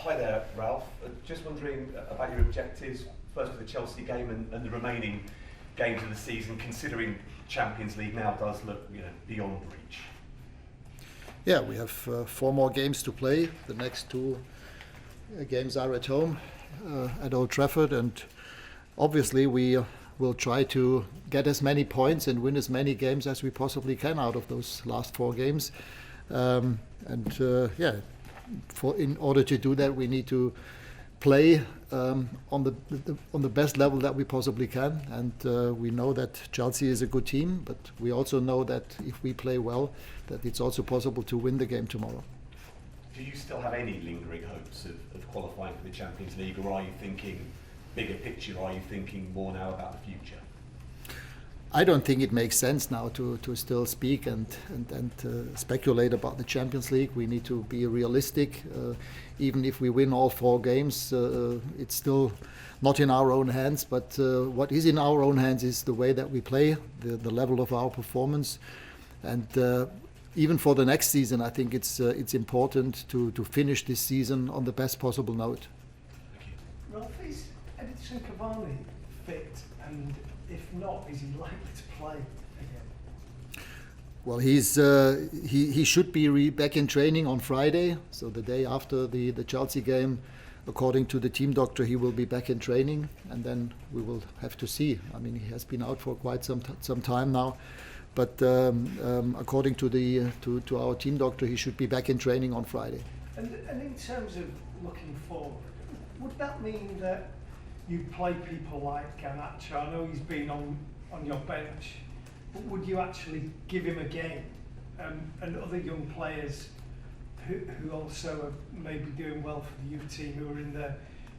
Hi there, Ralf. Just wondering about your objectives, first for the Chelsea game and the remaining games of the season, considering Champions League now does look beyond reach. Yeah, we have 4 more games to play. The next 2 games are at home at Old Trafford, and obviously we will try to get as many points and win as many games as we possibly can out of those last 4 games. In order to do that, we need to play on the best level that we possibly can. And we know that Chelsea is a good team, but we also know that if we play well, that it's also possible to win the game tomorrow. Do you still have any lingering hopes of qualifying for the Champions League, or are you thinking bigger picture? Are you thinking more now about the future? I don't think it makes sense now to still speak and speculate about the Champions League. We need to be realistic. Even if we win all 4 games, it's still not in our own hands. But what is in our own hands is the way that we play, the level of our performance. And even for the next season, I think it's important to finish this season on the best possible note. Ralf, is Edinson Cavani fit? And if not, is he likely to play again? Well, he should be back in training on Friday, so the day after the Chelsea game. According to the team doctor, he will be back in training, and then we will have to see. I mean, he has been out for quite some time now, but according to our team doctor, he should be back in training on Friday. And in terms of looking forward, would that mean that you play people like Garnacho? I know he's been on your bench, but would you actually give him a game? And other young players who also are maybe doing well for the youth team, who are in the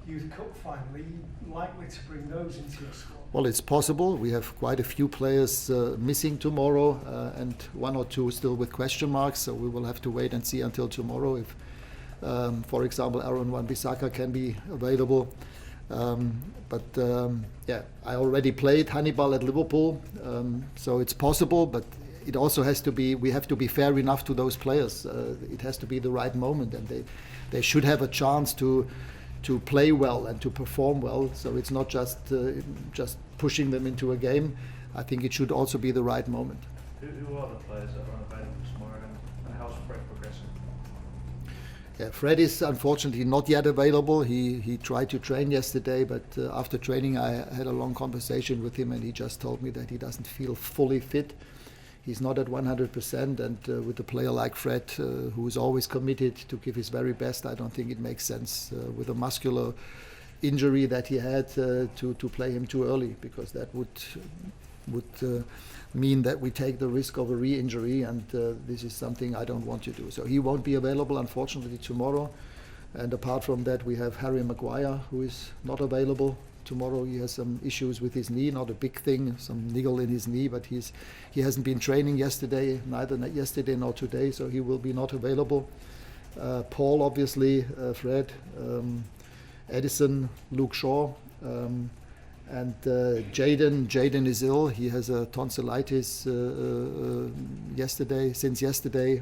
Youth Cup final, are you likely to bring those into your squad? Well, it's possible. We have quite a few players missing tomorrow, and 1 or 2 still with question marks, so we will have to wait and see until tomorrow if, for example, wan-bissaka can be available. I already played Hannibal at Liverpool, so it's possible, but it also has to be, we have to be fair enough to those players. It has to be the right moment, and they should have a chance to play well and to perform well. So it's not just pushing them into a game. I think it should also be the right moment. Who are the players that are unavailable tomorrow, and how's Fred progressing? Yeah, Fred is unfortunately not yet available. He tried to train yesterday, but after training I had a long conversation with him, and he just told me that he doesn't feel fully fit. He's not at 100%, and with a player like Fred, who is always committed to give his very best, I don't think it makes sense with a muscular injury that he had to play him too early, because that would mean that we take the risk of a re-injury, and this is something I don't want to do. So he won't be available, unfortunately, tomorrow. And apart from that, we have Harry Maguire, who is not available tomorrow. He has some issues with his knee, not a big thing, some niggle in his knee, but he hasn't been training yesterday, neither yesterday nor today, so he will be not available. Paul, obviously, Fred, Edison, Luke Shaw, and Jaden is ill. He has a tonsillitis since yesterday,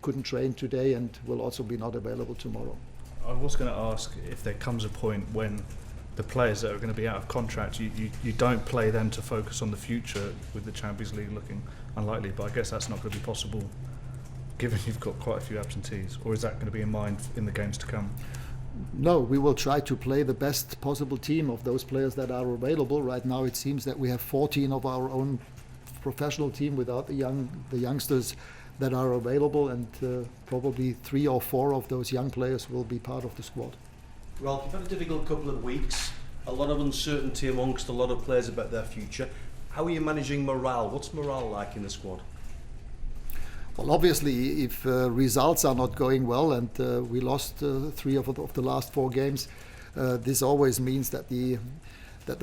couldn't train today, and will also be not available tomorrow. I was going to ask if there comes a point when the players that are going to be out of contract, you don't play them to focus on the future, with the Champions League looking unlikely, but I guess that's not going to be possible given you've got quite a few absentees, or is that going to be in mind in the games to come? No, we will try to play the best possible team of those players that are available. Right now it seems that we have 14 of our own professional team without the youngsters that are available, and probably 3 or 4 of those young players will be part of the squad. Ralf, you've had a difficult couple of weeks, a lot of uncertainty amongst a lot of players about their future. How are you managing morale? What's morale like in the squad? Well, obviously, if results are not going well, and we lost 3 of the last 4 games, this always means that the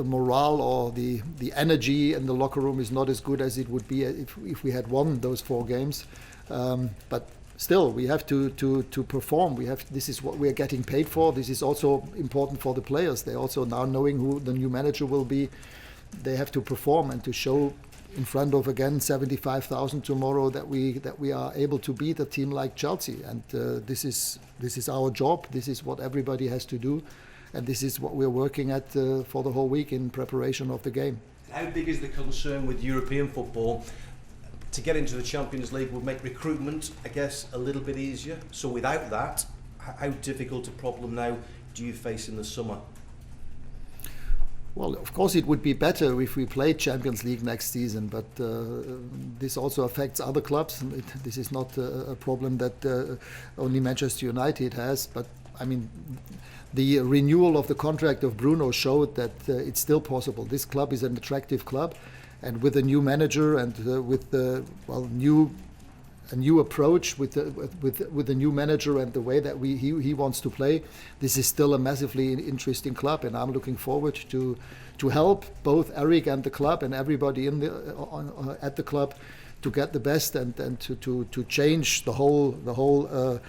morale or the energy in the locker room is not as good as it would be if we had won those 4 games. But still, we have to perform. This is what we are getting paid for. This is also important for the players. They also, now knowing who the new manager will be, they have to perform and to show in front of again 75,000 tomorrow, that we are able to beat a team like Chelsea. And this is our job. This is what everybody has to do, and this is what we're working at for the whole week in preparation of the game. How big is the concern with European football? To get into the Champions League would make recruitment, I guess, a little bit easier. So without that, how difficult a problem now do you face in the summer? Well, of course, it would be better if we played Champions League next season, but this also affects other clubs. This is not a problem that only Manchester United has. But I mean, the renewal of the contract of Bruno showed that it's still possible. This club is an attractive club, and with a new manager and with a new approach with the new manager and the way that he wants to play, this is still a massively interesting club, and I'm looking forward to help both Eric and the club and everybody at the club to get the best and to change the whole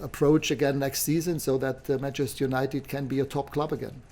approach again next season, so that Manchester United can be a top club again.